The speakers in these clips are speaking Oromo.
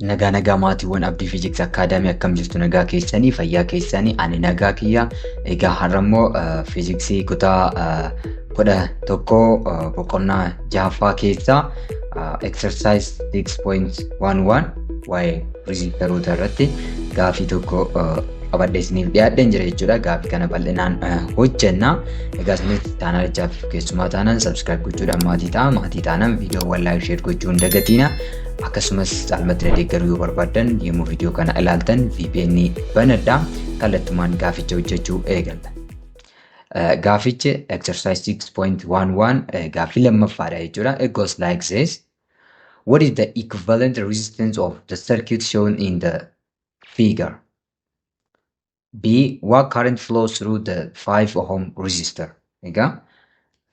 nagaa maatiiwwan Abdii Fiiziks Akaadaamii akkam jirtu nagaa keessanii fayyaa keessanii ani nagaa kiyya. Egaa har'ammoo fiiziksii kutaa 11 boqonnaa 6ffaa keessaa exercise 6.11 waa'ee riiziltaroota irratti gaafii tokko qabadhee isiniif dhiyaadheen jira jechuudha. Gaafii kana bal'inaan hojjenna. Egaa isinitti chaanaalichaaf keessumaa taanaan subscribe gochuudhaan maatii taanaan viidiyoowwan laayik sheer gochuu hin dagatina. Akkasumas caalmatti deeggaruu yoo barbaadan yommuu viidiyoo kana ilaaltan VPN banadhaa kallattumaan gaaficha hojjechuu eegalla. Gaafichi exercise 6.11 gaafii lammaffaadha jechuudha. It goes like this. What is the equivalent resistance of the circuit shown in the figure? B. What current flows through the 5 ohm resistor? Egaa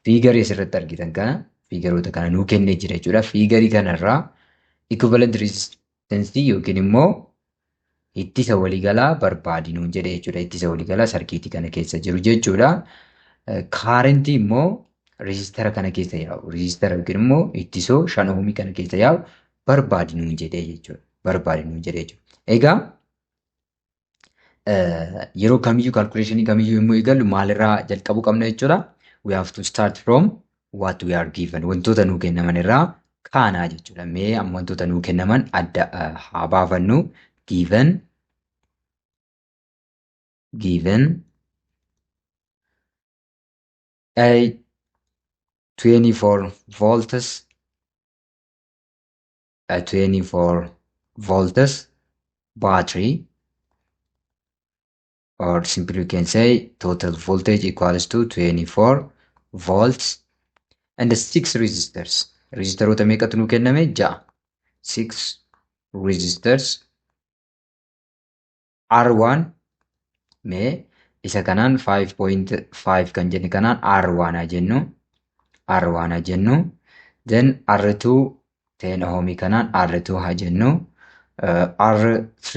fiigarii asirratti argitan kana fiigaroota kana nuu kennee jira jechuudha. Fiigarii kanarraa equivalent resistance yookiin immoo ittisa waliigalaa barbaadi nuun jedhe jechuudha. Ittisa waliigalaa sarkiitii kana keessa jiru jechuudha. Kaarentii immoo resistara kana keessa yaa'u. Resistara yookiin immoo ittisoo 5 ohmii kana keessa yaa'u barbaadi nuun jedhe jechuudha. Barbaadi nuun jedhe jechuudha. Egaa yeroo kamiyyuu calculationii kamiyyuu immoo eegallu maalirraa jalqabuu qabna jechuudha. We have to start from what we are given. Wantoota nuu kennaman irraa kaanaa jechuudha. Mee amma wantoota nuu kennaman adda haa baafannu. Given a 24 volts battery, or simply you can say total voltage equals to 24 volts and 6 resistors. Resistaroota meeqatu nuu kenname? 6. 6 resistors. R1 mee isa kanaan 5.5 kan jenne kanaan R1 haa jennu. Then R2 10 ohmii kanaan R2 haa jennu. R3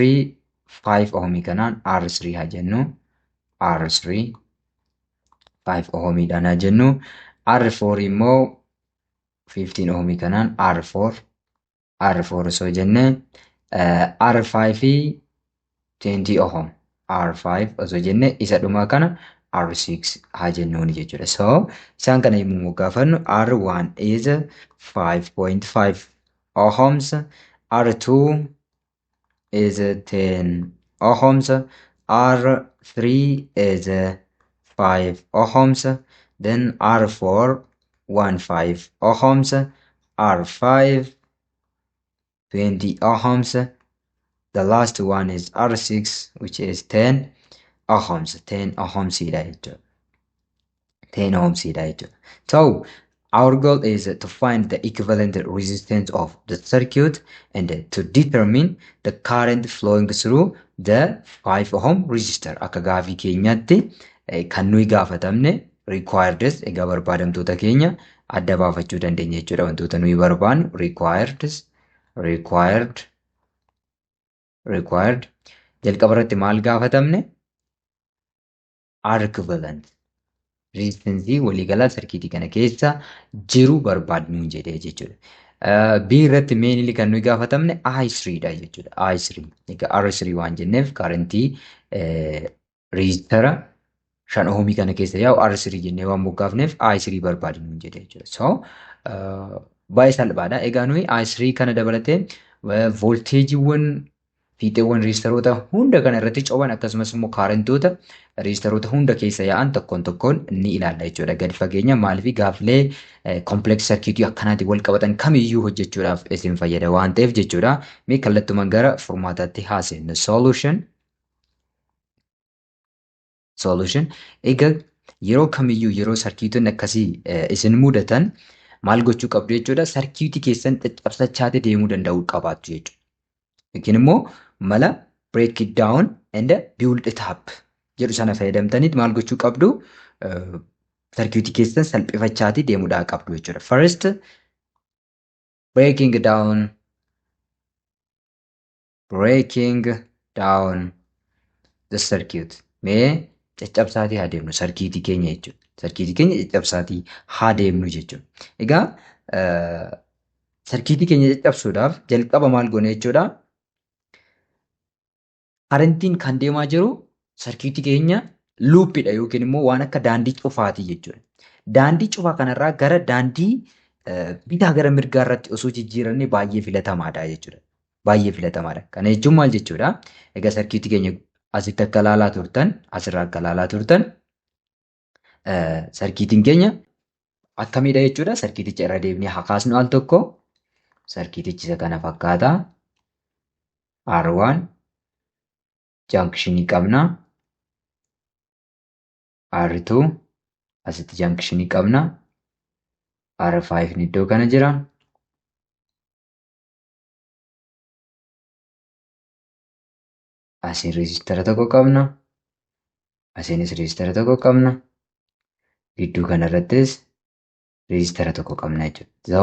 5 ohmii kanaan R3 haa jennu. R3 5 ohmiidhaan haa jennu. R4 immoo 15 ohmii kanaan R4 osoo jenne. R5 20 ohm. R5 osoo jenne isa dhumaa kana R6 haa jennuuni jechuudha. So isaan kana yommuu gaafannu R1 is 5.5 ohms. R2 is 10 ohms. R3 is 5 ohms. Then R4 15 ohms. R5 20 ohms. The last one is R6, which is 10 ohms. 10 ohms jechuudha. 10 ohms jechuudha. So our goal is to find the equivalent resistance of the circuit and to determine the current flowing through the 5 ohm resistor. Akka gaafii keenyaatti kan nuyi gaafatamne required's egaa barbaadamtoota keenya adda baafachuu dandeenya jechuudha. Wantoota nuyi barbaannu required jalqaba irratti maal gaafatamne? R equivalent resistance waliigalaa sarkiitii kana keessa jiru barbaadnu jedhee jechuudha. B irratti mainly kan nuyi gaafatamne I3 dha jechuudha. I3 egaa R3 waan jenneef karentii resistara 5 ohmii kana keessa yaa'u R3 jennee waan moggaafneef I3 barbaadnu jedhee jechuudha. So baay'ee salphaadha. Egaa nuyi I3 kana dabalatee volteejiiwwan fiixeewwan reesistaroota hunda kana irratti coban akkasumas immoo kaarentoota reesistaroota hunda keessa yaa'an tokkoon ni ilaalla jechuudha. Gadi fageenya maaliif gaafilee complex circuit akkanaatti wal qabatan kamiyyuu hojjechuudhaaf isin fayyada waan ta'eef jechuudha. Mee kallattumaan gara furmaataatti haasofnu. Solution. Egaa yeroo kamiyyuu yeroo sarkiitonni akkasii isin mudatan maal gochuu qabdu jechuudha. Sarkiitii keessan caccabsachaatee deemuu danda'uu qabaattu jechuudha. Yookiin immoo mala break it down and build it up jedhu sana fayyadamtaniit maal gochuu qabdu? Sarkiitii keessan salphifachaatii deemuudhaa qabdu jechuudha. First breaking down the circuit. Mee caccabsaatii haa deemnu sarkiitii keenya jechuudha. Sarkiitii keenya caccabsaatii haa deemnu jechuudha. Egaa sarkiitii keenya caccabsuudhaaf jalqaba maal goone jechuudha? karentiin kan deemaa jiru sarkiitii keenya luuppiidha yookiin immoo waan akka daandii cufaati jechuudha. Daandii cufaa kanarraa gara daandii bitaa gara mirgaa irratti osoo jijjiirannee baay'ee filatamaadha jechuudha. Baay'ee filatamaadha. Kana jechuun maal jechuudha? Egaa sarkiitii keenya asitti akka ilaalaa turtan, asirraa akka ilaalaa turtan, sarkiitiin keenya akkamiidha jechuudha. Sarkiiticha irra deebinee haa kaasnu al tokko. Sarkiitichi isa kana fakkaata. R1 jaankshinii qabna. R2 asitti jaankshinii qabna. R5 iddoo kana jira. Asiin reejistara tokko qabna. Asiinis reejistara tokko qabna. Gidduu kanarrattis reejistara tokko qabna jechuudha.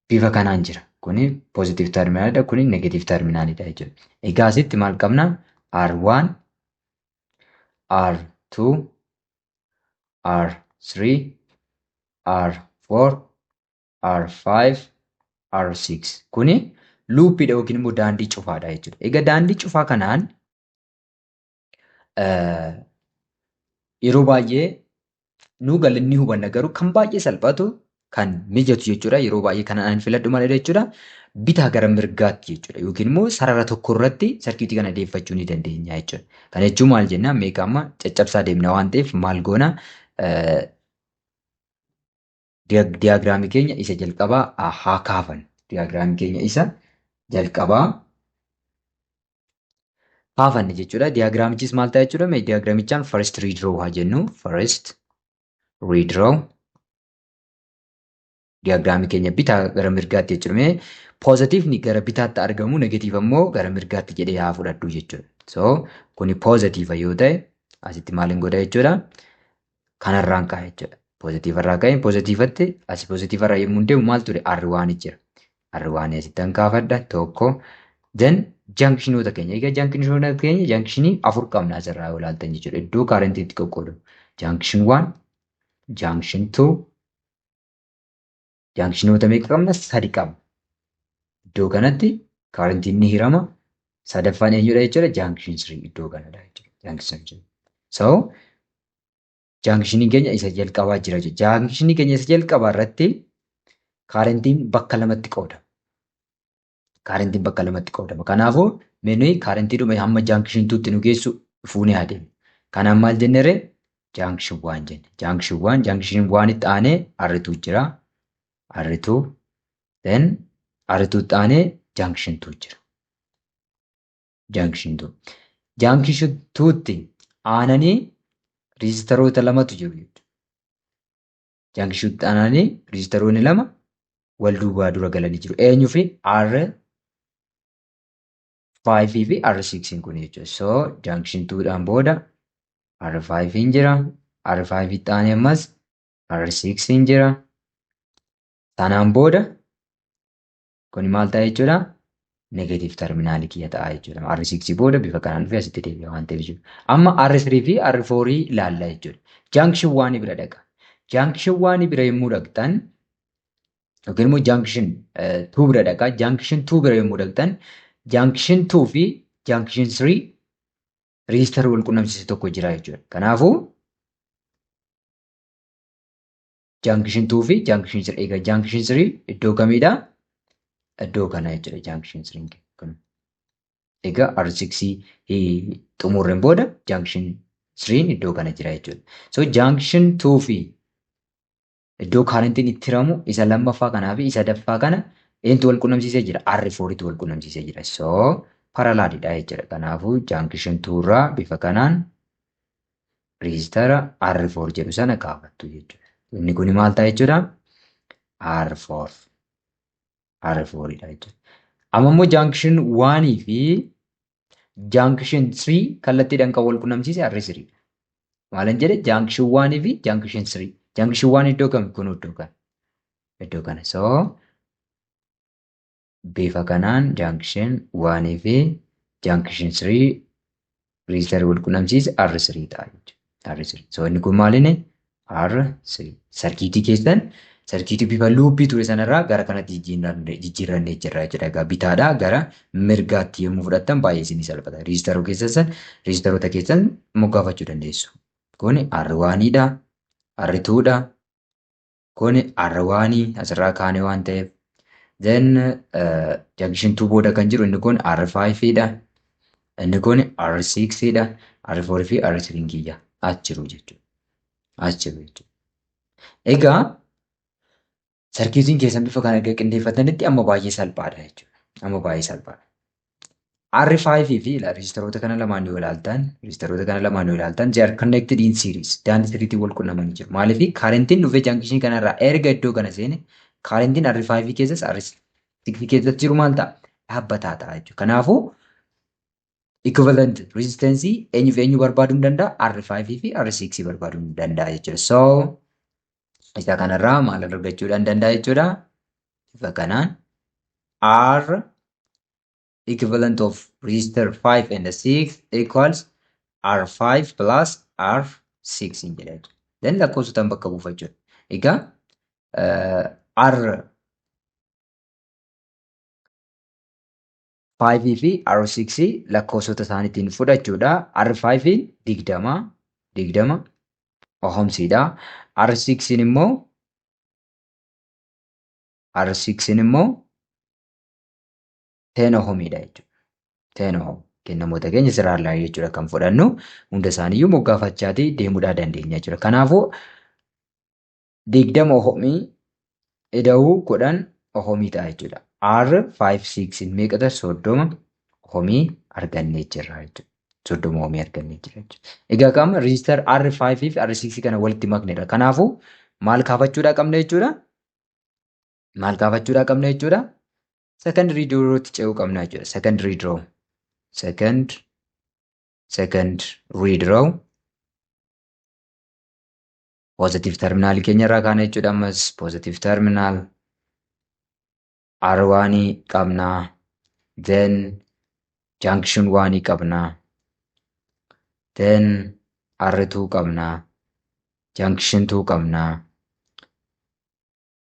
Bifa kanaan jira. Kuni positive terminaalidha. Kuni negative terminaalidha jechuudha. Egaa asitti maal qabna? R1, R2, R3, R4, R5, R6. Kuni luuppiidha yookiin immoo daandii cufaadha jechuudha. Egaa daandii cufaa kanaan yeroo baay'ee nu galanni hubanna garuu kan baay'ee salphatu kan mijatu jechuudha. Yeroo baay'ee kanaan filadhu malee jechuudha. Bitaa gara mirgaatti jechuudha. Yookiin immoo sarara tokko irratti sarkiitii kana deeffachuu ni dandeenya jechuudha. Kana jechuun maal jenna? Meeqa amma caccabsaa deemna waan ta'eef maal goona? Diyaagiraamii keenya isa jalqabaa haa kaafan. Diyaagiraamii keenya isa jalqabaa kaafanne jechuudha. Diyaagiraamichis maal ta'a jechuudha? Diyaagiraamichaan first redraw haa jennu. First redraw. Diyaagiraamii keenya bitaa gara mirgaatti jechuudha. Poozitiivni gara bitaatti argamu, negatiiv ammoo gara mirgaatti jedhee haa fudhadhu jechuudha. So kuni poozitiiva yoo ta'e asitti maal hin godha jechuudha? Kanarraan ka'a jechuudha. Poozitiivarraa ka'e poozitiivatti asii poozitiivarraa yommuu deemu maal ture? R1 jira. R1 asitti an kaafadha tokko. Then jaankishinoota keenya. Egaa jaankishinoota keenya jaankishinii 4 qabna asirraa yoo ilaaltan jechuudha. Iddoo kaarentiitti qoqqoodu. Jaankishin 1, jaankishin 2, jaankishinoota meeqa qabna? 3 qabna. Iddoo kanatti kaarentiin ni hirama. Sadaffaan eenyudha jechuudha? Jaankishin 3 iddoo kanadha jechuudha. Jaankishin 3. So jaankishinii keenya isa jalqabaa jira jechuudha. Jaankishinii keenya isa jalqabaa irratti kaarentiin bakka lamatti qoodama. Kaarentiin bakka lamatti qoodama. Kanaafuu meenuyi kaarentiidhuma hamma jaankishin 2tti nu geessu fuunee adeema. Kanaan maal jennere? Jaankishin 1 jenne. Jaankishin 1, jaankishin 1tti aanee R2 jira. R2, then R2tti aanee jaankishin 2 jira. Jaankishin 2. Jaankishin 2tti aananii riijistaroota lamatu jiru jechuudha. Jaankishin 2tti aananii riijistaroonni lama wal duubaa dura galanii jiru. Eenyu fi R5 fi R6 kun jechuudha. So jaankishin 2dhaan booda R5 jira. R5tti aanee ammas R6 jira. Sanaan booda kun maal ta'a jechuudha? Negative terminaalii kiyya ta'a jechuudha. R6 booda bifa kanaan dhufee asitti deebi'a waan ta'eef jechuudha. Amma R3 fi R4 ilaalla jechuudha. Jaankishin 1 bira dhaqa. Jaankishin 1 bira yommuu dhaqxan yookiin immoo jaankishin 2 bira dhaqa. Jaankishin 2 bira yommuu dhaqxan jaankishin 2 fi jaankishin 3 riijistara wal qunnamsiise tokko jira jechuudha. Kanaafuu jaankishin 2 fi jaankishin 3 egaa jaankishin 3 iddoo kamiidha? Iddoo kana jechuudha jaankishin 3 kun. Egaa R6 xumurreen booda jaankishin 3 iddoo kana jira jechuudha. So jaankishin 2 fi iddoo kaarentiin itti hiramu isa lammaffaa kanaa fi isa sadaffaa kana eenyutu wal qunnamsiisee jira? R4tti wal qunnamsiisee jira. So paralaadidha jechuudha. Kanaafuu jaankishin 2 irraa bifa kanaan riijistara R4 jedhu sana kaafattu jechuudha. Inni kun maal ta'a jechuudha? R4. R4dha jechuudha. Amma immoo jaankishin 1 fi jaankishin 3 kallattiidhaan kan wal qunnamsiise R3. Maalan jedhe jaankishin 1 fi jaankishin 3. Jaankishin 1 iddoo kam? Kun iddoo kana. Iddoo kana. So bifa kanaan jaankishin 1 fi jaankishin 3 riijistara wal qunnamsiise R3 ta'a jechuudha. R3. So inni kun maalinni? R3. Sarkiitii keessan Sarkiitii bifa luuppii ture sanarraa gara kanatti jijjiirrannee jirra jechuudha. Egaa bitaadhaa gara mirgaatti yommuu fudhattan baay'ee isinii salphata. Riijistaroota keessan moggaafachuu dandeessu. Kun R1dha, R2dha, kun R1 asirraa kaane waan ta'eef. Then junction 2 booda kan jiru inni kun R5dha. Inni kun R6dha. R4 fi R3 kiyya as jiru jechuudha. As jiru jechuudha. Egaa sarkiitiin keessan bifa kana erga qindeeffatanitti amma baay'ee salphaadha jechuudha. Amma baay'ee salphaadha. R5 fi riijistaroota kana lamaan yoo ilaaltan they are connected in series. Daandii siriitiin wal qunnamanii jiru. Maaliif kaarentiin dhufee junction kanarraa erga iddoo kana seene kaarentiin R5 keessas R6 keessas jiru maal ta'a? Dhaabbataa ta'a jechuudha. Kanaafuu equivalent resistance eenyuuf eenyu barbaaduu ni danda'a? R5 fi R6 barbaaduu ni danda'a jechuudha. So isa kanarraa maal argachuu danda'a jechuudha? Bifa kanaan R equivalent of resistor 5 and 6 equals R5 plus R6 in jedha. Then lakkoofsotaan bakka buufachuudha. Egaa R5 fi R6 lakkoofsota isaaniitiin fudhachuudha. R5 20 ohomsiidha. R6 immoo 10 ohomidha jechuudha. 10 ohom kennamoota keenya sirraallaa jechuudha kan fudhannu hunda isaaniiyyuu moggaafachaatii deemuudhaa dandeenya jechuudha. Kanaafuu 20 ohomii ida'uu 10 ohomii ta'a jechuudha. R5 6 meeqa ta'a? 30 ohomii argannee jirra jechuudha. 30 ohomii argannee jira jechuudha. Egaa qaama riijistar R5 fi R6 kana walitti maknedha. Kanaafuu maal kaafachuudhaa qabna jechuudha? Maal kaafachuudhaa qabna jechuudha? Secondary draw'tti ce'uu qabna jechuudha. Secondary draw. Positive terminal keenya irraa kaana jechuudha. Ammas positive terminal R1 qabna. Then junction 1 qabna. Then R2 qabna. Junction 2 qabna.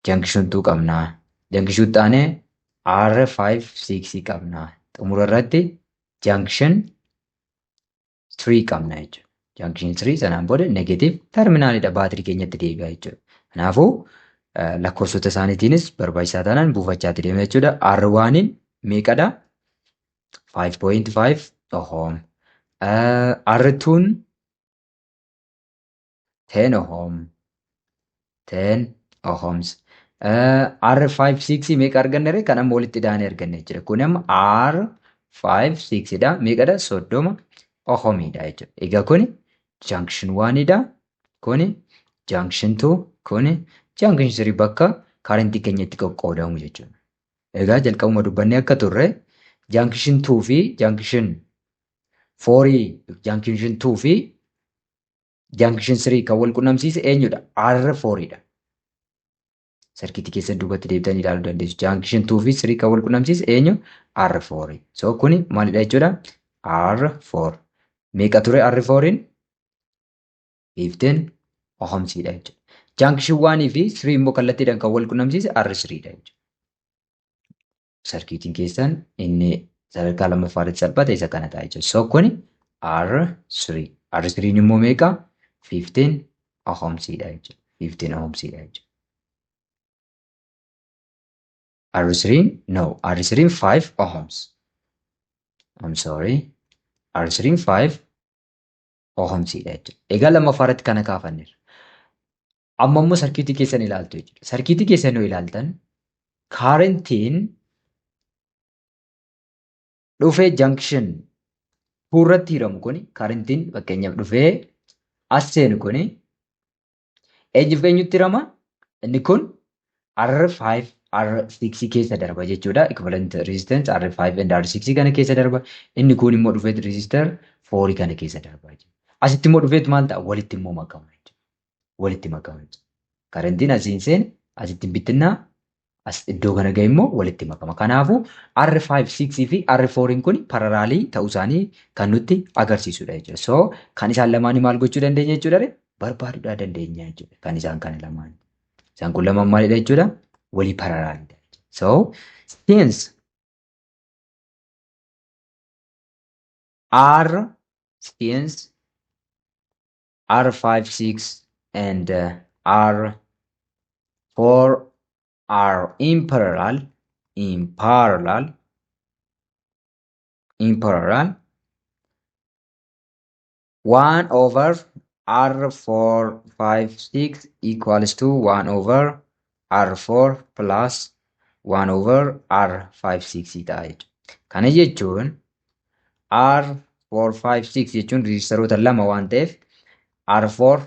Junction taane R5 6 qabna. Xumura irratti junction 3 qabna jechuudha. Junction 3 sanaan booda negative terminaalidha baatirii keenyatti deebi'a jechuudha. Kanaafuu lakkoofsota isaaniitiinis barbaachisaa taanaan buufachaatti deema jechuudha. R1 meeqadha? 5.5 ohom. R2 10 ohom. 10 ohoms. R5 6 meeqa arganne kan amma walitti daanee arganne jechuudha. Kun amma R5 6 dha. Meeqadha? 30 ohomidha jechuudha. Egaa kuni junction 1 dha. Kuni junction 2. Kuni junction 3 bakka kaarentii keenyatti qoqqoodamu jechuudha. Egaa jalqabuma dubbannee akka turre junction 2 fi junction 3 kan wal qunnamsiise eenyudha? R4 dha. Sarkiitii keessa duubatti deebitanii ilaaluu dandeessu. Junction 2 fi 3 kan wal qunnamsiise eenyu? R4. So kuni maalidha jechuudha? R4. Meeqa ture R4? 15 ohomsiidha jechuudha. Junction 1 fi 3 immoo kallattiidhaan kan wal qunnamsiise R3 dha jechuudha. Sarkiitiin keessan inni sadarkaa lammaffaatti salphate isa kana ta'a jechuudha. So kuni R3. R3 immoo meeqa? 15 ohomsiidha jechuudha. 15 ohomsiidha jechuudha. R3 5 ohms. I'm sorry. R3 5 ohomsiidha jechuudha. Egaa lammaffaarratti kana kaafanneerra. Amma immoo sarkiitii keessan ilaaltu jechuudha. Sarkiitii keessan yoo ilaaltan kaarentiin dhufee junction 2 irratti hiramu kuni kaarentiin fakkeenyaaf dhufee as seenu kuni eenyuuf eenyutti hirama? Inni kun R5 R6 keessa darba jechuudha. Equivalent resistance R5 and R6 kana keessa darba. Inni kun immoo dhufee resistor 4 kana keessa darba jechuudha. Asitti immoo dhufeetu maal ta'a? Walitti immoo makama jechuudha. Walitti makama jechuudha. Kaarentiin asiin seene asitti bittinnaa as iddoo kana gahe immoo walitti makama. Kanaafuu R5 6 fi R4 kun paralaalii ta'uu isaanii kan nutti agarsiisudha jechuudha. So kan isaan lamaanii maal gochuu dandeenya jechuudha? Barbaaduudhaa dandeenya jechuudha. Kan isaan kana lamaan. Isaan kun lamaan maalidha jechuudha? Walii parallelidha. So since since R5, 6 and R4 are in parallel, one over R4, 5, 6 equals to 1 over R4 plus 1 over R5, 6 ta'a. Kana jechuun R4, 5, 6 jechuun rejistaroota lama waan ta'eef R4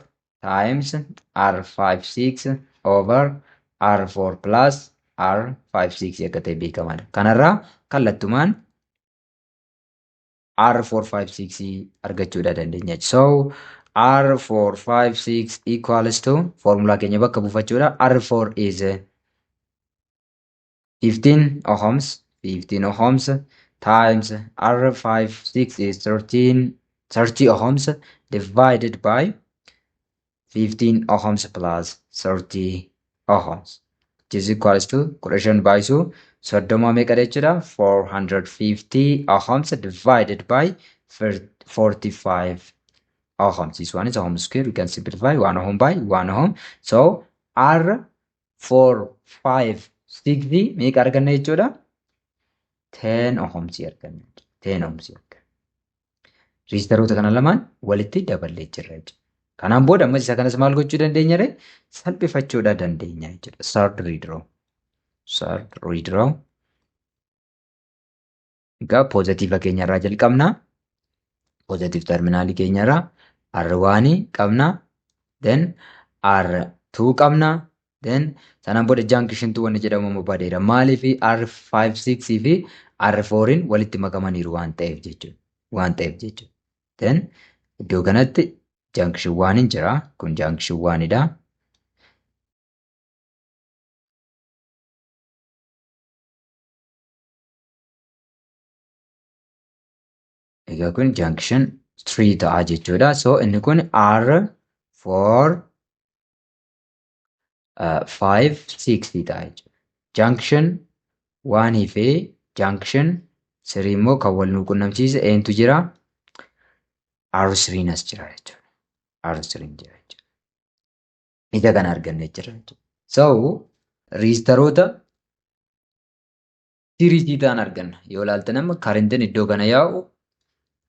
times R5, 6 over R4 plus R5, 6 akka ta'e beekamaadha. Kanarraa kallattumaan R4, 5, 6 argachuudha dandeenya. So R4, 5, 6 equals to formula keenya bakka buufachuudha. R4 is 15 ohms, 15 ohms times R5, 6 is 30 ohms divided by 15 ohms plus 30 ohms, which is equals to correction by so soddoma meeqa jechuudha? 450 ohms divided by 45 ohms. This one is ohm square. We can simplify 1 ohm by 1 ohm. So R4, 5, 6 meeqa arganna jechuudha? 10 ohms arganna. 10 ohms arganna. Rejistaroota kana lamaan walitti daballee jirra jechuudha. Kanaan booda ammas isa kanas maal gochuu dandeenya ree? Salphifachuudha dandeenya jechuudha. Third redraw. Egaa poozitiiva keenyarraa jalqabna. Poozitiiv terminaalii keenyarraa R1 qabna. Then R2 qabna. Then sanaan booda junction 2 wanni jedhamu badeera. Maaliif R5, 6 fi R4 walitti makamaniiru waan ta'eef jechuudha. Then iddoo kanatti junction 1 jira. Kun junction 1dha. Egaa kun junction 3 ta'a jechuudha. So inni kun R4, 5, 6 ta'a jechuudha. Junction 1 fi junction 3 immoo kan wal nu qunnamsiise eentu jira? R3 as jira jechuudha. R3 jira jechuudha. Ija kana arganne jira jechuudha. So rejistaroota siriisii ta'an arganna. Yoo ilaaltan amma karentiin iddoo kana yaa'u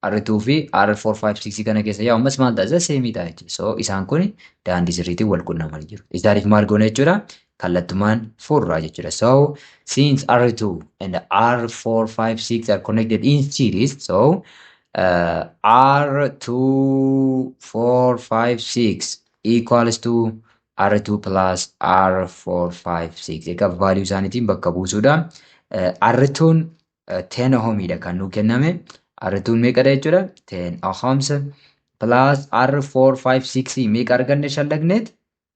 R2 fi R4, 5, 6 kana keessa yaa'u ammas maal ta'a? Seemii ta'a jechuudha. So isaan kun daandii sirriitiin wal qunnamanii jiru. Isaaniif maal goona jechuudha? Kallattumaan fuudhuraa jechuudha. So since R2 and R4, 5, 6 are connected in series, so R2, 4, 5, 6 equals to R2 plus R4, 5, 6. Egaa value isaaniitiin bakka buusuudha. R2 10 ohmidha kan nu kenname. R2 meeqadha jechuudha? 10 ohms plus R4, 5, 6 meeqa arganne shallagneet?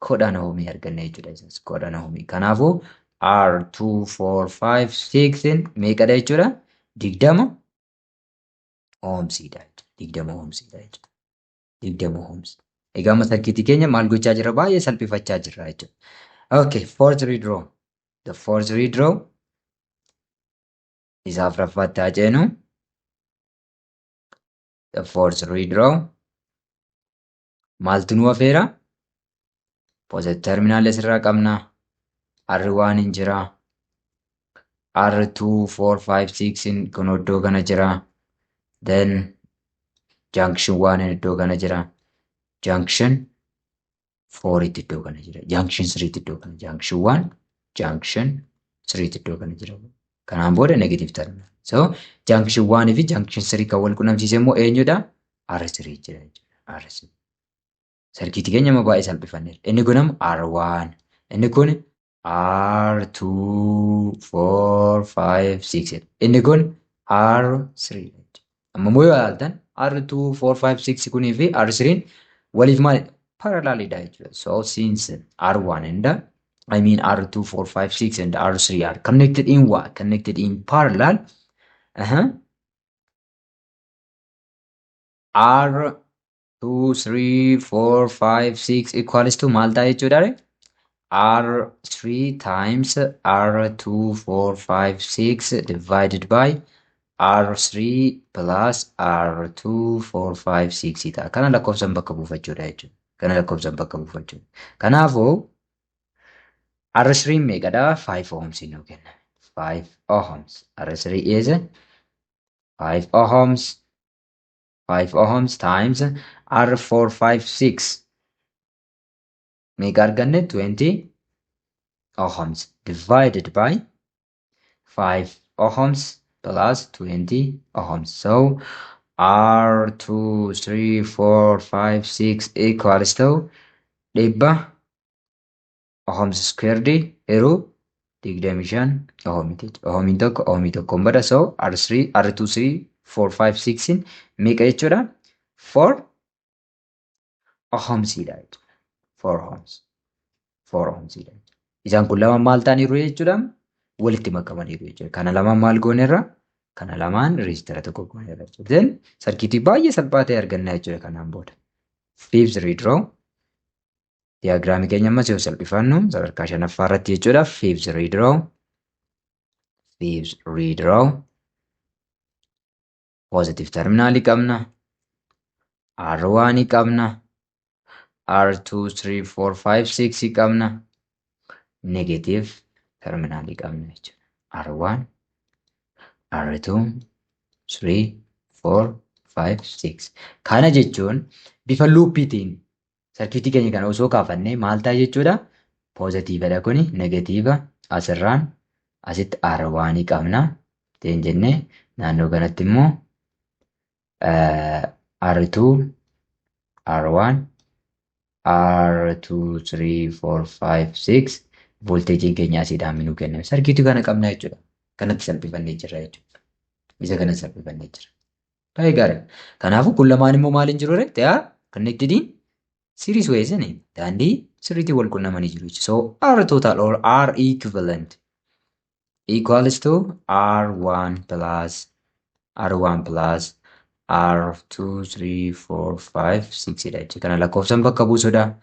10 ohmii arganne jechuudha. 10 ohmii. Kanaafuu R2, 4, 5, 6 meeqadha jechuudha? 20 ohmsiidha. 20 ohmsiidha jechuudha. 20 ohms. Egaa amma sarkiitii keenya maal gochaa jira? Baay'ee salphifachaa jirra jechuudha. Okay, fourth redraw. The fourth redraw isaaf raffaatti haa ceenu. The fourth redraw. Maaltu nu hafeera? Positive terminal asirraa qabna. R1 hin jira. R2, 4, 5, 6 kun iddoo kana jira. Then junction 1 iddoo kana jira. Junction 4 iddoo kana jira. Junction 3 iddoo kana. Junction 1, junction 3 iddoo kana jira. Kanaan booda negative terminal. So junction 1 fi junction 3 kan wal qunnamsiise immoo eenyudha? R3 jira. R3. Sarkiitii keenya amma baay'ee salphifanneera. Inni kun R1. Inni kun R2, 4, 5, 6. Inni kun R3. Amma immoo yoo ilaaltan R2, 4, 5, 6 kunii fi R3 waliif maal parallelidha jechuudha. So since R1 and R2, 4, 5, 6 and R3 are connected in what? Connected in parallel. R2, 3, 4, 5, 6 equals to maal ta'a jechuudha. R3 times R2, 4, 5, 6 divided by R3 plus R2, 4, 5, 6 ta'a. Kana lakkoofsan bakka buufachuudha jechuudha. Kana lakkoofsan bakka buufachuudha. Kanaafuu R3 meeqadha? 5 ohms nuu kenna. 5 ohms. R3 is 5 ohms. 5 ohms times R4, 5, 6. Meeqa arganne? 20 ohms divided by 5 ohms plus 20 ohms. So R2, 3, 4, 5, 6 equals to dhibba ohms squared yeroo 25 ohmiin tokko ohmii tokkoon bada. So R3, R2, 3, 4, 5, 6 meeqa jechuudha? 4 ohmsiidha jechuudha. 4 ohms. 4 ohmsiidha. Isaan kun lama maal ta'aniiru jechuudha? Walitti makamaniiru jechuudha. Kana lamaan maal goonerra? Kana lamaan reejistara tokko goonerra jechuudha. Then sarkiitii baay'ee salphaa ta'e argannaa jechuudha kanaan booda. Fifth redraw. Diyaagiraamii keenya ammas yoo salphifannu sadarkaa 5ffaa irratti jechuudha. Fifth redraw. Fifth redraw. Positive terminaalii qabna. R1 qabna. R2, 3, 4, 5, 6 qabna. Negative terminaalii qabna jechuudha. R1, R2, 3, 4, 5, 6. Kana jechuun bifa luuppiitiin sarkiitii keenya kana osoo kaafannee maal ta'a jechuudha? Poozitiividha kuni, negatiiva asirraan asitti R1 qabna. Teen jennee naannoo kanatti immoo R2, R1, R2, 3, 4, 5, 6 volteejiin keenya asiidhaan minuu kenname. Sarkiitii kana qabna jechuudha. Kanatti salphifannee jirra jechuudha. Isa kana salphifannee jira. Baay'ee gaarii. Kanaafuu kun lamaan immoo maaliin jiru ree? They are connected in series ways ni. Daandii sirriitti wal qunnamanii jiru. So R total or R equivalent equals to R1 plus R2, 3, 4, 5, 6 dha jechuudha. Kana lakkoofsan bakka buusudha.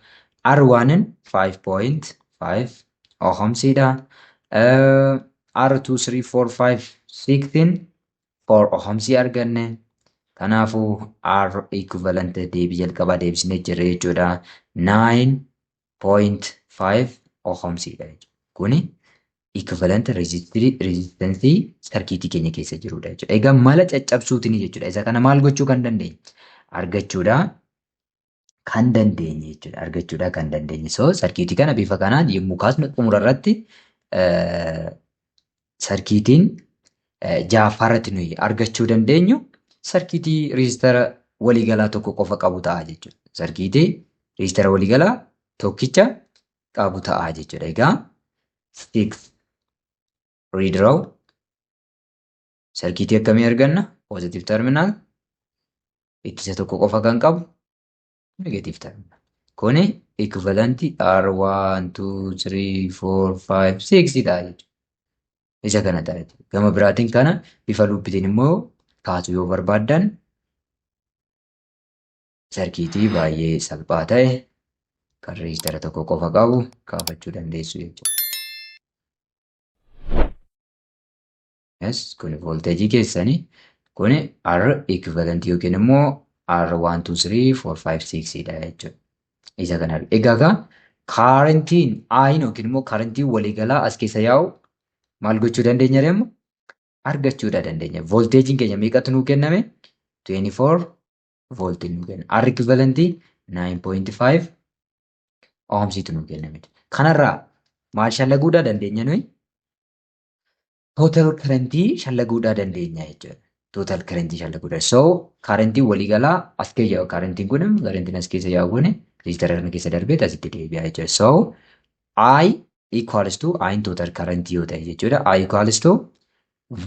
R1 5.5 ohmsiidha. R2, 3, 4, 5, 6 4 ohmsii arganne. Kanaafuu R equivalent deebii jalqabaa deebisnee jirra jechuudha. 9.5 ohmsiidha jechuudha. Kuni equivalent resistance sarkiitii keenya keessa jirudha jechuudha. Egaa mala caccabsuutiin jechuudha. Isa kana maal gochuu kan dandeenye? Argachuudha kan dandeenye jechuudha. Argachuudha kan dandeenye. So sarkiitii kana bifa kanaan yommuu kaasnu xumura irratti sarkiitiin ja'affaarratti nuyi argachuu dandeenyu sarkiitii reejistara waliigalaa tokko qofa qabu ta'a jechuudha. Sarkiitii reejistara waliigalaa tokkicha qabu ta'a jechuudha. Egaa 6 redraw sarkiitii akkamii arganna? Positive terminal ittisa tokko qofa kan qabu negative terminal. Kuni equivalent R1, 2, 3, 4, 5, 6 ta'a jechuudha. Isa kana ta'a jechuudha. Gama biraatiin kana bifa luuppitiin immoo kaasuu yoo barbaaddan sarkiitii baay'ee salphaa ta'e kan reejistara tokko qofa qabu kaafachuu dandeessu jechuudha. Yes, kuni volteejii keessanii kuni R equivalent yookiin immoo R1, 2, 3, 4, 5, 6 dha jechuudha. Isa kana egaa kaarentiin I yookiin immoo kaarentiin waliigalaa as keessa yaa'u maal gochuu dandeenya reemmoo? Argachuudha dandeenya. Volteejiin keenya meeqatu nuu kenname? 24 voltii nuu kenname. R equivalent 9.5 ohmsiitu nuu kenname. Kanarraa maal shallaguudhaa dandeenya nuyi? Total currentii shallaguudhaa dandeenya jechuudha. Total currentii shallaguudhaa. So currentii waliigalaa as keessa yaa'u. Currentiin kun currentiin as keessa yaa'u kun reejistara kana keessa darbee asitti deebi'a jechuudha. So I equals to I total currentii yoo ta'e jechuudha. I equals to V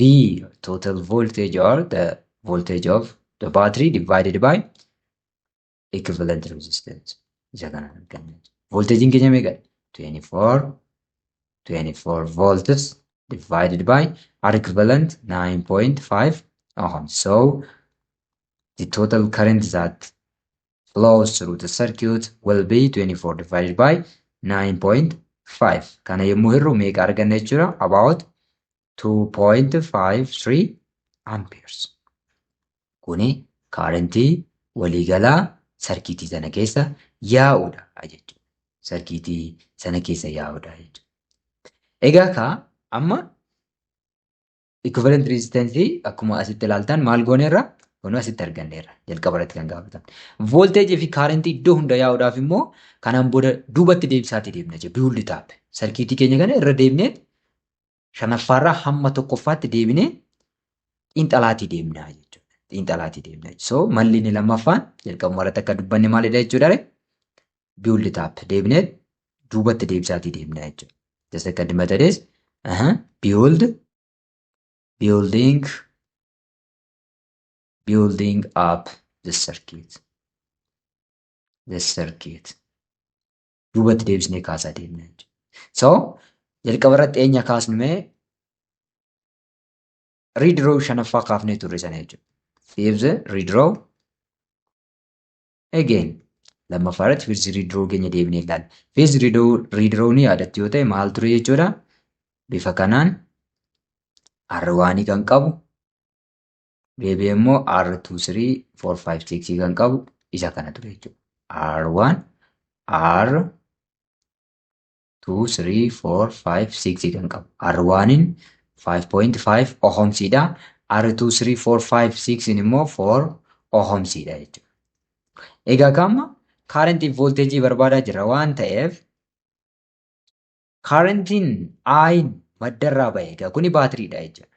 total voltage or the voltage of the battery divided by equivalent resistance. Isa kana arganna. Voltagein keenya meeqadha? 24 volts divided by R equivalent 9.5 ohms. So the total current that flows through the circuit will be 24 divided by 9.5 5. Kana yommuu hirru meeqa arganna jechuudha? About 2.53 amperes. Kuni kaarentii waliigalaa sarkiitii sana keessa yaa'udha jechuudha. Sarkiitii sana keessa yaa'udha jechuudha. Egaa amma equivalent resistance akkuma asitti ilaaltan maal gooneerra? Kun asitti arganneerra. Jalqaba irratti kan gaafatan. Volteejii fi kaarentii iddoo hunda yaa'uudhaaf immoo kanaan booda duubatti deebisaatii deemna jechuudha. Build up. Sarkiitii keenya kana irra deemnee shanaffaarraa hamma tokkoffaatti deebinee xiinxalaatii deemna jechuudha. Xiinxalaatii deemna. So malli inni lammaffaan jalqabuma irratti akka dubbanne maalidha jechuudha? Build up. Deebinee duubatti deebisaatii deemna jechuudha. The second method is building up the circuit. Duubatti deebisnee kaasaa deemna jechuudha. So jalqaba irratti eenyu kaasnu mee redraw shanaffaa kaafnee turre sana jechuudha. Fifth redraw. Again lammaffaa irratti first redraw keenya deebinee ilaalla. First redraw ni yaadatti yoo ta'e maal ture jechuudha? Bifa kanaan R1 kan qabu deebi'ee immoo R2 3 4 5 6 kan qabu isa kana ture jechuudha. R1 R2 3 4 5 6 kan qabu. R1in 5.5 ohmsiidha. R2 3 4 5 6 immoo 4 ohmsiidha jechuudha. Egaa amma kaarentii volteejii barbaadaa jirra waan ta'eef kaarentiin I maddarraa ba'e egaa kuni baatiriidha jechuudha.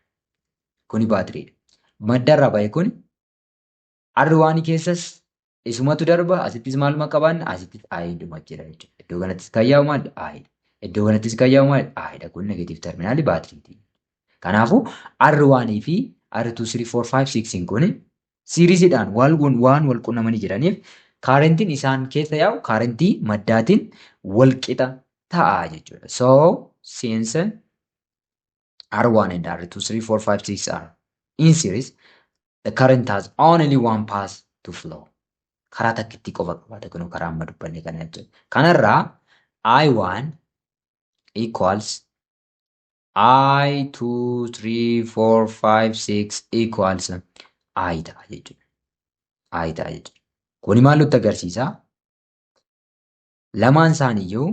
Kuni baatiriidha. Maddarraa ba'e kun R1 keessas isumatu darba asittis maaluma qabaanna asittis I'duma jira jechuudha. Iddoo kanattis kan yaa'u maal I'dha. Iddoo kanattis kan yaa'u maal I'dha. Kun negatiiv terminaalii baatiriiti. Kanaafuu R1 fi R2 3 4 5 6 kun siiriisiidhaan waan wal qunnamanii jiraniif kaarentiin isaan keessa yaa'u kaarentii maddaatiin wal qixa ta'a jechuudha. So since R1 and R2 3 4 5 6 are in series, the current has only one path to flow. Karaa takkitti qofa qabaata kun karaa amma dubbanne kana jechuudha. Kanarraa I1 equals I2 3 4 5 6 equals I ta'a jechuudha. I ta'a jechuudha. Kuni maal nutti agarsiisa? Lamaan isaaniiyyuu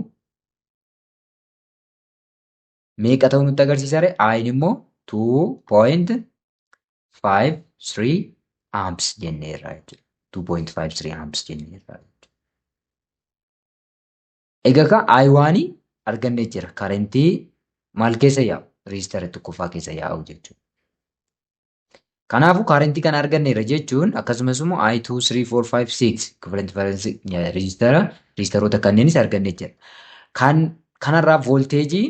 meeqa ta'uu nutti agarsiisa? I'in immoo 2.53 amps jenneerra jechuudha. 2.53 amps jenneerra jechuudha. Egaa I1 argannee jira. Kaarentii maal keessa yaa'u? Reejistara tokkoffaa keessa yaa'u jechuudha. Kanaafuu kaarentii kana arganneerra jechuun akkasumas immoo I2 3 4 5 6 equivalent reejistaroota kanneenis argannee jira. Kanarraa volteejii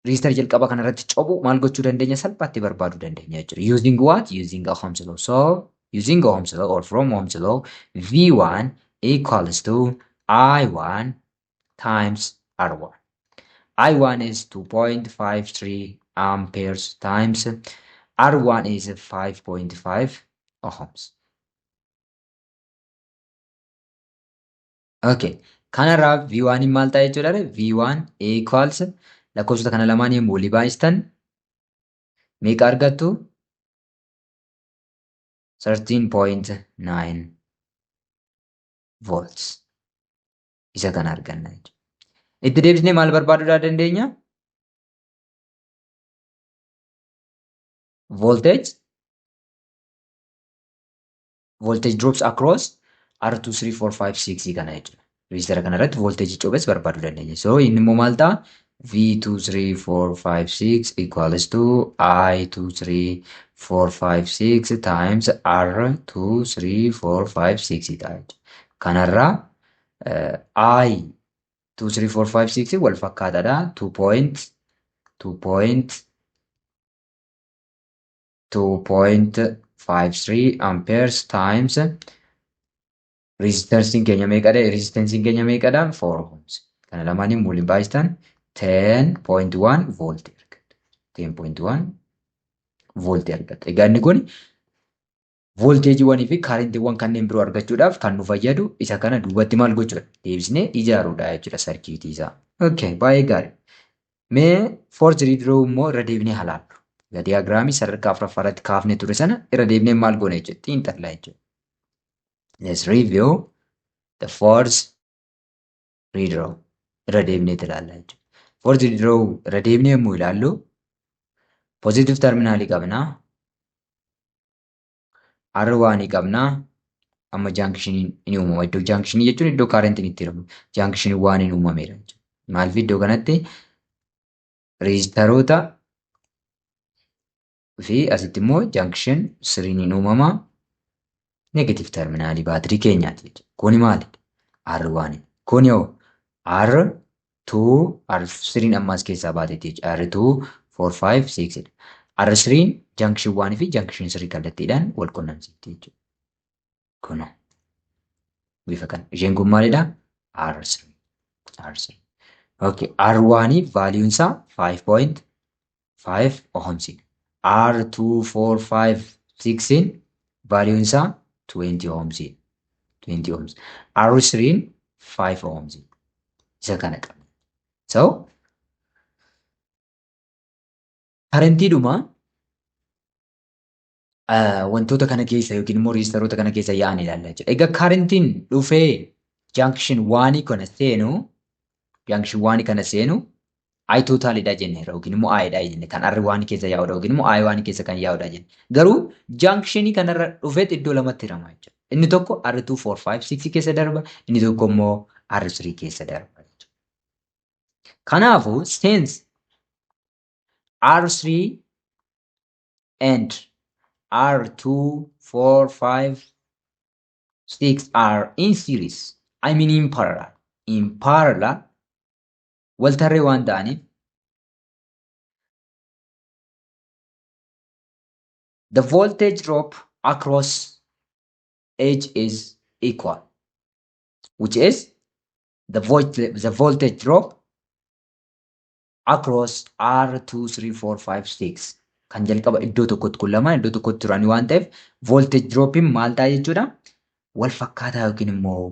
reejistara jalqaba kanarratti cobu maal gochuu dandeenya? Salphaatti barbaaduu dandeenya jechuudha. Using what? Using Ohm's law. So using Ohm's law or from Ohm's law, V1 equals to I1 times R1. I1 is 2.53 amperes times R1 is 5.5 ohms. Okay. Kanarraa V1 maal ta'a jechuudha? V1 equals lakkoofsota kana lamaan yommuu walii baay'istan meeqa argattu? 13.9 volts. Isa kana arganna jechuudha. Itti deebisnee maal barbaaduu dandeenya? Voltage drops across R2 3 4 5 6 kana jechuudha. Reejistara kanarratti voltage cobes barbaaduu dandeenya. So inni immoo maal ta'a? V2 3 4 5 6 equals to I2 3 4 5 6 times R2 3 4 5 6 ta'a. Kanarraa I2 3 4 5 6 wal fakkaataadha. 2.53 amperes times resistancein keenya meeqadha? Resistancein keenya meeqadha? 4 ohms. Kana lamaaniin waliin baay'istan 10.1 volt argata. 10.1 volt argata. Egaa inni kun volteejiiwwanii fi kaarentiiwwan kanneen biroo argachuudhaaf kan nu fayyadu isa kana duubatti maal gochuudha? Deebisnee ijaaruudha jechuudha sarkiitii isaa. Okay, baay'ee gaarii. Mee force redraw immoo irra deebinee halaallu. Diyaagiraamii sadarkaa afuraffaarratti kaafnee ture sana irra deebinee maal goona jechuudha? Xiinxallaa jechuudha. Let's review the force redraw. Irra deebinee ilaalla jechuudha. Force redraw irra deebinee yommuu ilaallu positive terminaalii qabnaa. R1 qabnaa. Amma jaankishiniin ni uumama. Iddoo jaankishinii jechuun iddoo kaarentiin itti hiramu. Jaankishinii waan hin uumameera jechuudha. Maaliif iddoo kanatti reejistaroota fi asitti immoo jaankishin 3 ni uumama. Negative terminaalii baatirii keenyaati jechuudha. Kuni maali? R1. Kuni yoo R2 R3 ammas keessaa baateeti jechuudha. R2 4 5 6 R3 jaankishin 1 fi jaankishin 3 kallattiidhaan wal quunnamsiifti jechuudha. Kuno bifa kana. Isheen kun maalidha? R3. R3. Okay. R1 valuun isaa 5.5 ohms. R2 4 5 6 valuun isaa 20 ohms. 20 ohms. R3 5 ohms. Isa kana qabna. So karentiidhuma wantoota kana keessa yookiin immoo reejistaroota kana keessa yaa'an ilaallaa jechuudha. Egaa karentiin dhufee jaankishin 1 kana seenu I totaalidha jenne yookiin immoo I'dha jenne kan R1 keessa yaa'udha yookiin immoo I1 keessa kan yaa'udha jenne. Garuu jaankishinii kanarra dhufeet iddoo lamatti hirama jechuudha. Inni tokko R2 4 5 6 keessa darba, inni tokko immoo R3 keessa darba jechuudha. Kanaafuu since R3 and R2 4 5 6 are in series, I mean in parallel. In parallel waltarree waan ta'aniif the voltage drop across each is equal, which is the voltage drop across R2 3 4 5 6 kan jalqaba iddoo tokkotti kun lamaan iddoo tokkotti turanii waan ta'eef voltage dropin maal ta'a jechuudha? Wal fakkaataa yookiin immoo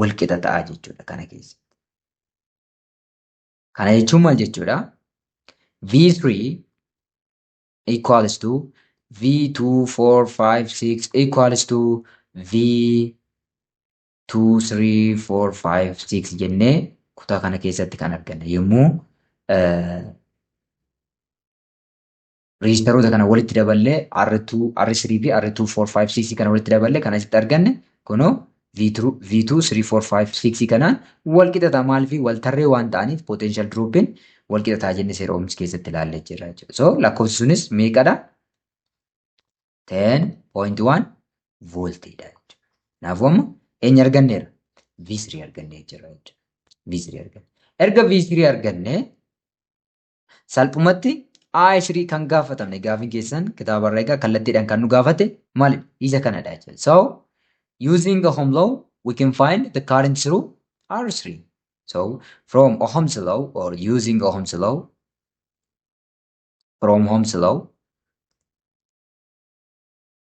wal qixa ta'a jechuudha kana keessa. Kana jechuun maal jechuudha? V3 equals to V2 4 5 6 equals to V2 3 4 5 6 jennee kutaa kana keessatti kan arganna yommuu reejistaroota kana walitti daballee R2 R3 fi R2 4 5 6 kana walitti daballee kan asitti arganne kunoo V2 3 4 5 6 kana wal qixataa maaliif waltarree waan ta'aniif potential droopin wal qixataa jenne seera ohms keessatti ilaallee jirra jechuudha. So lakkoofsi sunis meeqadha? 10.1 voltiidha jechuudha. Kanaafuu amma eenyu arganneera? V3 argannee jirra jechuudha. V3 arganne. Erga V3 arganne salphumatti I3 kan gaafatamne gaafiin keessan kitaabarra egaa kallattiidhaan kan nu gaafate maali? Isa kanadha jechuudha. So using Ohm's law, we can find the current through R3. So from Ohm's law or using Ohm's law,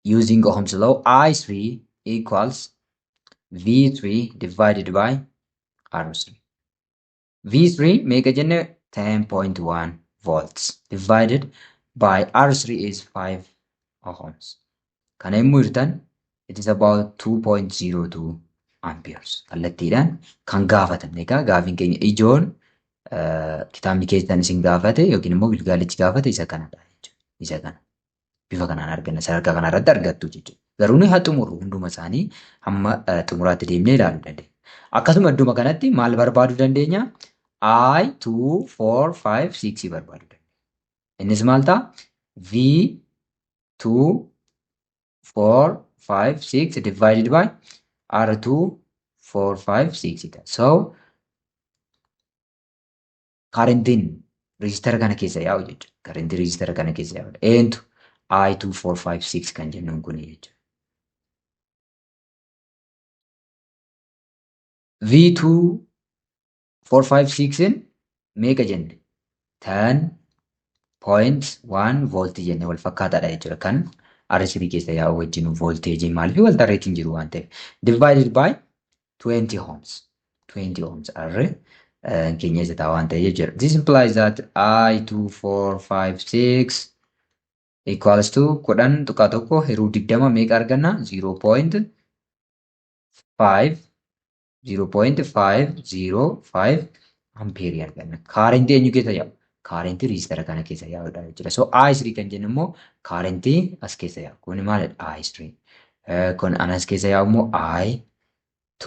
using Ohm's law, I3 equals V3 divided by R3. V3 make a jenne 10.1 volts divided by R3 is 5 ohms. Kan immoo irtan it is about 2.02 amperes. Kallattiidhaan kan gaafatamne egaa gaafiin keenya ijoon kitaabni keessan isin gaafate yookiin immoo bilgaalichi gaafate isa kanadha jechuudha. Isa kana bifa kanaan arganna sadarkaa kanarratti argattu jechuudha. Garuu ni haa xumurru hunduma isaanii hamma xumuraatti deemnee ilaaluu dandeenya. Akkasuma idduma kanatti maal barbaaduu dandeenya? I 2 4 5 6 barbaaduu dandeenya. Innis maal ta'a? V2 4 5 6 divided by R2 4 5 6 ta'a. So karentiin reejistara kana keessa yaa'u jechuudha. Karentii reejistara kana keessa yaa'u. Eentu I2 4 5 6 kan jennuun kuni jechuudha. V2 4 5 6 meeqa jenne? 10.1 voltii jenne wal fakkaataadha jechuudha. Kan R3 keessa yaa'u wajjin voltage maaliif wal tarreetiin jiru waan ta'eef. Divided by 20 ohms. 20 ohms R keenya isa ta'a waan ta'e jechuudha. This implies that I2456 equals to 10 tuqaa tokko hiruu 20 meeqa arganna? 0.505 ampeerii arganna. Kaarentii eenyu keessa yaa'u? Kaarentii riizistara kana keessa yaa'udha jechuudha. So I3 kan jennu immoo kaarentii as keessa yaa'u. Kun maalidha? I3. Kun anas keessa yaa'u immoo I2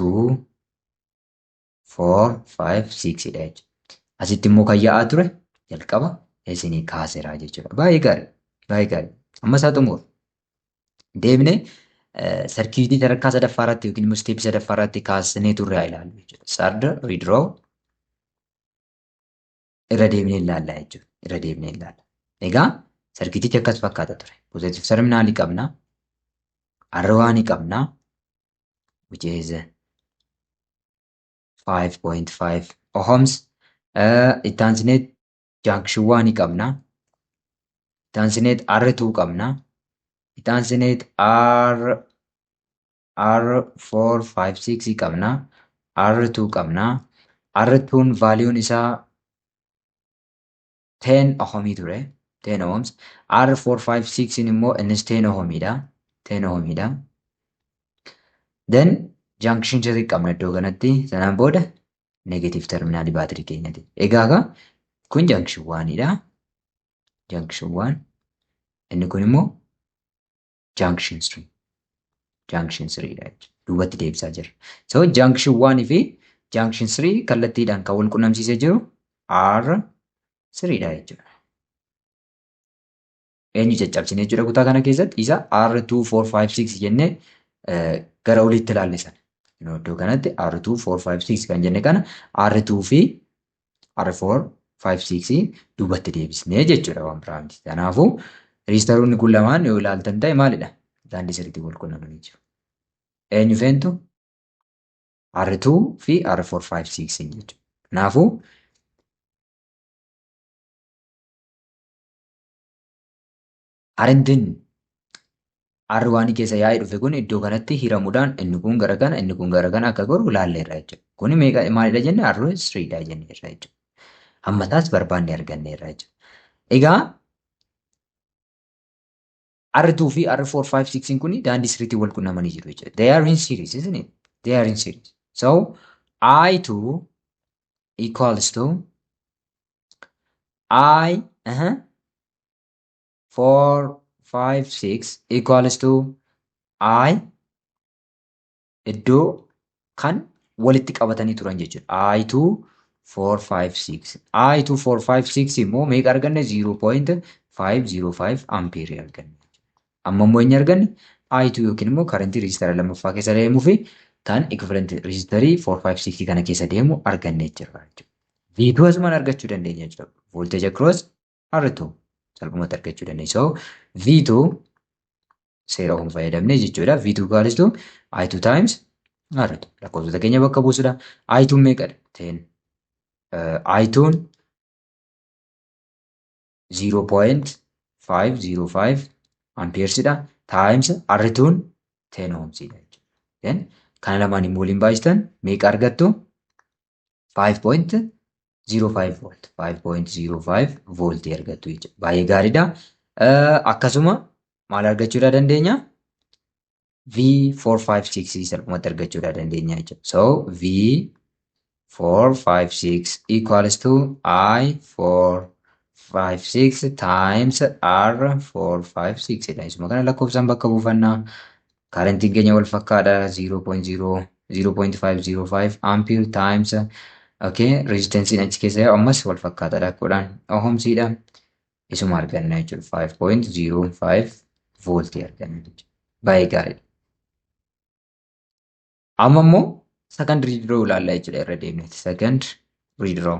4 5 6 dha jechuudha. Asitti immoo kan yaa'aa ture jalqaba isinii kaaseraa jechuudha. Baay'ee gaarii. Baay'ee gaarii. Amma isaa xumura. Deemnee sarkiitii sadarkaa sadaffaa irratti yookiin immoo isteepii sadaffaa irratti kaasnee turre haa ilaallu jechuudha. Sarda redraw irra deemnee ilaalla jechuudha. Irra deemnee ilaalla. Egaa sarkiitichi akkas fakkaata ture. Positive terminaalii qabna. R1 qabna. Which is 5.5 ohms. Ittaansineet junction 1 qabna. Ittaansineet R2 qabna. Ittaansineet R456 qabna. R2 qabna. R2n vaaliyoon isaa 10 ohmii ture. 10 ohms. R456 immoo innis 10 ohmiidha. 10 ohmiidha. Then junction 3 qabna iddoo kanatti. Sanaan booda negative terminaalii baatirii keenyati. Egaa kun junction 1dha. Junction 1. Inni kun immoo junction 3. Junction 3dha jechuudha. Duubatti deebisaa jira. So junction 1 fi junction 3 kallattiidhaan kan wal qunnamsiisee jiru R3dha jechuudha. Eenyu caccabsine jechuudha kutaa kana keessatti isa R2456 jennee gara olitti ilaalle sana. Iddoo kanatti R2456 kan jenne kana R2 fi R456 duubatti deebisnee jechuudha waan biraa miti. Kanaafuu riistaroonni kun lamaan yoo ilaaltan ta'e maalidha? Daandii sirriitti wal qunnamanii jiru. Eenyu feentu? R2 fi R456 jechuudha. Kanaafuu Karentiin R1 keessa yaa'ee dhufe kun iddoo kanatti hiramuudhaan inni kun gara kana inni kun gara kana akka godhu ilaalleerra jechuudha. Kuni maalidha jenne R3dha jenneerra jechuudha. Hammataas barbaanne arganneerra jechuudha. Egaa R2 fi R456 kun daandii sirriitti wal qunnamanii jiru jechuudha. They are in series, isn't it? They are in series. So I2 equals to I456 equals to I iddoo kan walitti qabatanii turan jechuudha. I2456. I2456 immoo meeqa arganne? 0.505 ampeerii arganne. Amma immoo eenyu arganne? I2 yookiin immoo karentii riizistara lammaffaa keessa deemuu fi kan equivalent riizistarii 456 kana keessa deemu arganne jechuudha. V2 asumaan argachuu dandeenya jechuudha. Voltage across R2 salphumatti argachuu dandeenya. So V2 seera ohum fayyadamne jechuudha. V2 equals to I2 times R2. Lakkoofsota keenya bakka buusudha. I2 meeqadha? 10. I2 0.505 ampeersidha. Times R2 10 ohmsidha jechuudha. Then kana lamaan immoo waliin baay'istan meeqa argattu? 5.05 volt. 5.05 voltii argattu jechuudha. Baay'ee gaariidha. Akkasuma maal argachuudha dandeenya? V456 salphumatti argachuudha dandeenya jechuudha. So V456 equals to I456 times R456 dha. Isuma kana lakkoofsaan bakka buufannaa. Karentiin keenya wal fakkaata 0.505 ampere times resistance achi keessa yaa'u ammas wal fakkaataadha kudhan ohmsiidha. Isuma arganna jechuudha. 5.05 voltii arganna jechuudha. Baay'ee gaariidha. Amma immoo second redraw ilaallaa jechuudha irra deemneeti. Second redraw.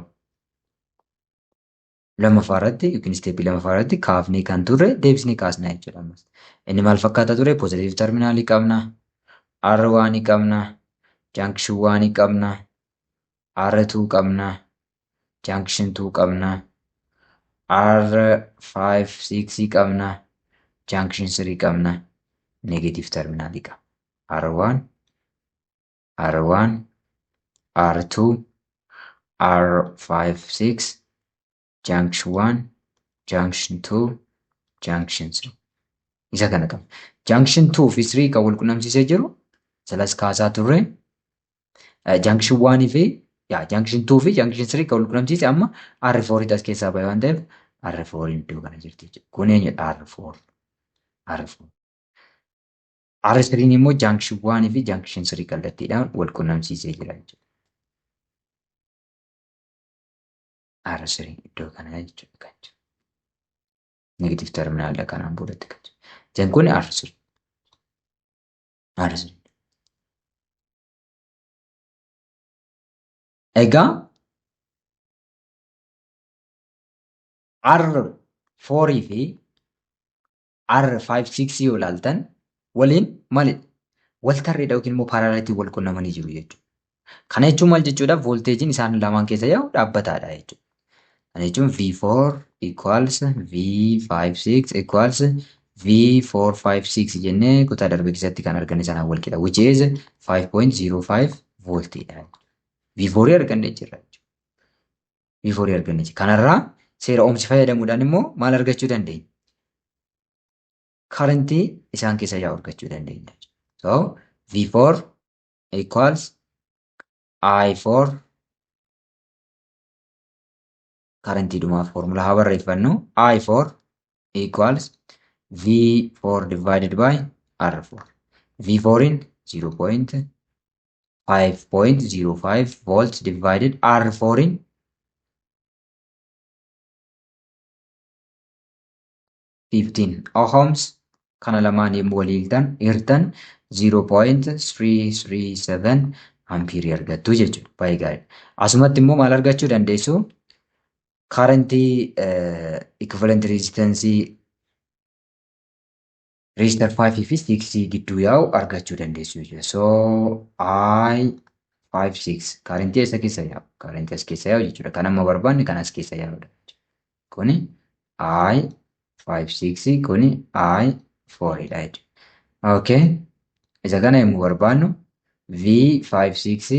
Lammaffaa irratti yookiin isteepii lammaffaa irratti kaafnee kan turre deebisnee kaasnaa jechuudha ammas. Inni maal fakkaata ture? Positive terminaalii qabna. R1 qabna. Junction 1 qabna. R2 qabna. Junction 2 qabna. R56 qabna. junction 3 qabna negative terminalii qaba. R1 R1 R2 R56 junction 1 junction 2 junction 3 isa kana qaba. Junction 2 fi 3 kan wal qunnamsiisee jiru salas kaasaa turre junction 1 fi junction 2 fi junction 3 kan wal qunnamsiise amma R4 as keessaa bahe waan ta'eef R4 iddoo kana jirti jechuudha. Kun eenyudha R4 R4 R3 immoo junction 1 fi junction 3 kallattiidhaan wal qunnamsiisee jira jechuudha. R3 iddoo kana jechuudha kan jiru. Negative terminal kanaan boodatti kan jiru. Jan kun R3 R3 egaa R4 fi R56 yoo ilaaltan waliin maalidha? Wal tarreedha yookiin immoo paaraalalitii wal qunnamanii jiru jechuudha. Kana jechuun maal jechuudha? Volteejiin isaan lamaan keessa yaa'u dhaabbataadha jechuudha. Kana jechuun V4 equals V56 equals V456 jennee kutaa darbe keessatti kan arganne sanaan wal qixa which is 5.05 voltiidha. V4 argannee jirra jechuudha. V4 argannee jirra. Kanarraa seera oomsi fayyadamuudhaan immoo maal argachuu dandeenya? Currentii isaan keessa yaa'u argachuu dandeenya. So V4 equals I4 currentii dhumaaf formula haa barreeffannu I4 equals V4 divided by R4. V4 in 0.505 volts divided R4 in 15 ohms. Kana lamaan yommuu walii hirtan 0.337 ampiirii argattu jechuudha. Baay'ee gaariidha. Asumatti immoo maal argachuu dandeessu? Currentii equivalent resistance resistor 5 fi 6 gidduu yaa'u argachuu dandeessu jechuudha. So I56 currentii isa keessa yaa'u. Currentii as keessa yaa'u jechuudha. Kan amma barbaanne kan as keessa yaa'udha. Kuni I56 kuni I4 dha jechuudha. Okay. Isa kana yommuu barbaannu V56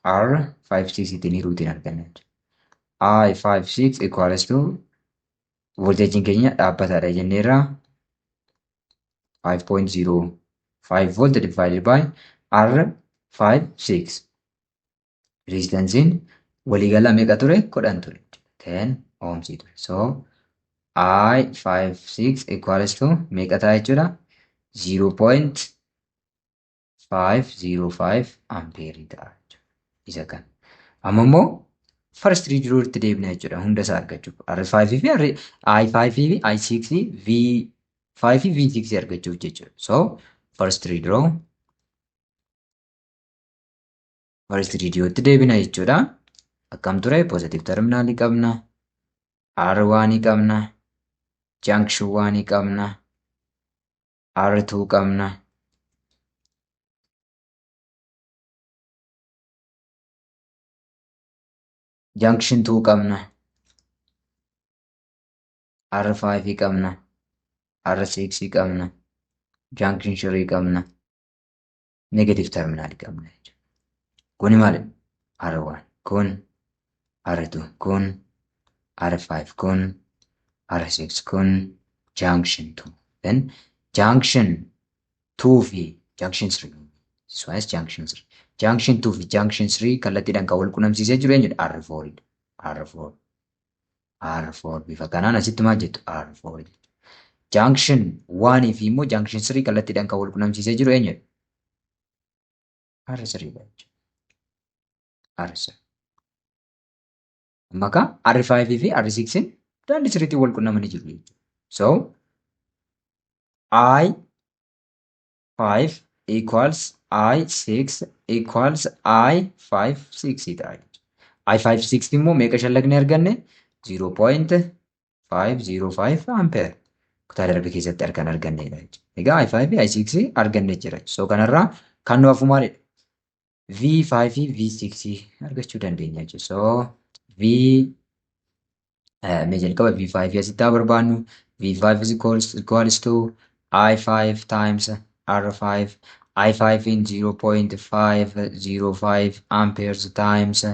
R56 ittiin hiruutiin arganna jechuudha. I56 equals to volteejiin keenya dhaabbataadha jenneerra 5.05 volt divided by R56. Resistancein waliigala meeqa ture? 10 ture. 10 ohms ture. So I56 equals to meeqa ta'a jechuudha? 0.505 ampere ta'a jechuudha. Isa kan. Amma immoo first read itti deebina jechuudha. Hunda isaa argachuuf. R5 fi I5 fi I6 V5 fi V6 argachuuf jechuudha. So first read itti deebina jechuudha. Akkam ture? Positive terminal qabna. R1 qabna. Junction 1 qabna. R2 qabna. Junction 2 qabna. R5 qabna. R6 qabna. Junction 3 qabna. Negative terminal qabna. Kuni maali? R1 kun R2 kun R5 kun R6 kun junction 2. Then junction 2 fi junction 3. This one is junction 3. Junction 2 fi junction 3 kallattiidhaan kan wal qunnamsiisee jiru eenyudha? R4 dha. R4. R4 bifa kanaan asitti maal jettu? R4. Junction 1 fi immoo junction 3 kallattiidhaan kan wal qunnamsiisee jiru eenyudha? R3 dha. R3. Maka R5 fi R6 daandii sirriitti wal qunnamanii jiru. So I5 equals I6 equals I56 ta'a. I56 immoo meeqa shallagne arganne? 0.505 ampere. Kutaa darbe keessatti argannedha. Egaa I5 fi I6 arganne jira. So kanarraa kan nu hafu maalidha? V5 fi V6 argachuu dandeenya jechuudha. So V5 Mee jalqaba V5 asitti haa barbaannu. V5 is equals to I5 times R5. I5 in 0.505 amperes times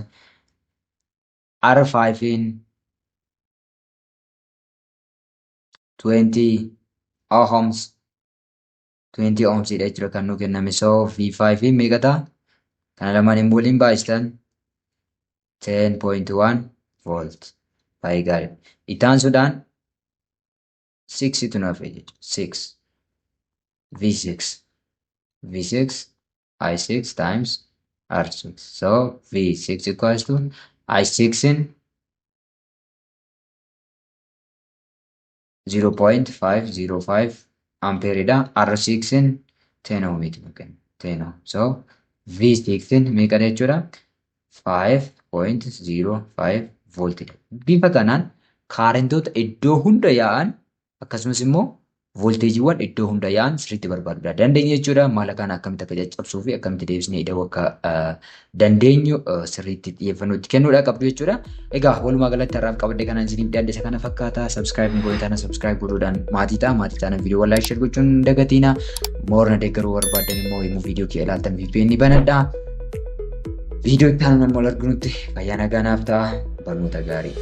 R5 in 20 ohms. 20 ohms dha jechuudha kan nu kenname. So V5 in meeqa ta'a? Kana lamaan waliin baay'istan 10.1 volt. Baay'ee gaarii. Itti aansuudhaan 6 tu naaf jechuudha. 6 V6 V6 I6 times R6. So V6 equals to I6 in 0.505 ampere dha. R6 in 10 ohmiti mungkin 10 ohm. So V6 in meeqa jechuudha? 5.05 volt dha. Bifa kanaan kaarentoota iddoo hunda yaa'an akkasumas immoo volteejiiwwan iddoo hunda yaa'an sirriitti barbaaduu dandeenya jechuudha. Maala kana akkamitti akka caccabsuu fi akkamitti deebisnee ida'uu akka dandeenyu sirriitti xiyyeeffannoo itti kennuudha qabdu jechuudha. Egaa walumaa galatti har'aaf qabadde kanaan isiniif dhiyaadde isa kana fakkaata. Subscribe gootan subscribe godhuudhaan maatii ta'a. Maatii ta'an viidiyoo like share gochuun hin dagatina. Moorna deeggaruu barbaadan immoo yommuu viidiyoo kee ilaaltan VPN banadhaa. Viidiyoo itti aanuun wal arginutti fayyaa nagaa naaf ta'a. Barnoota gaarii.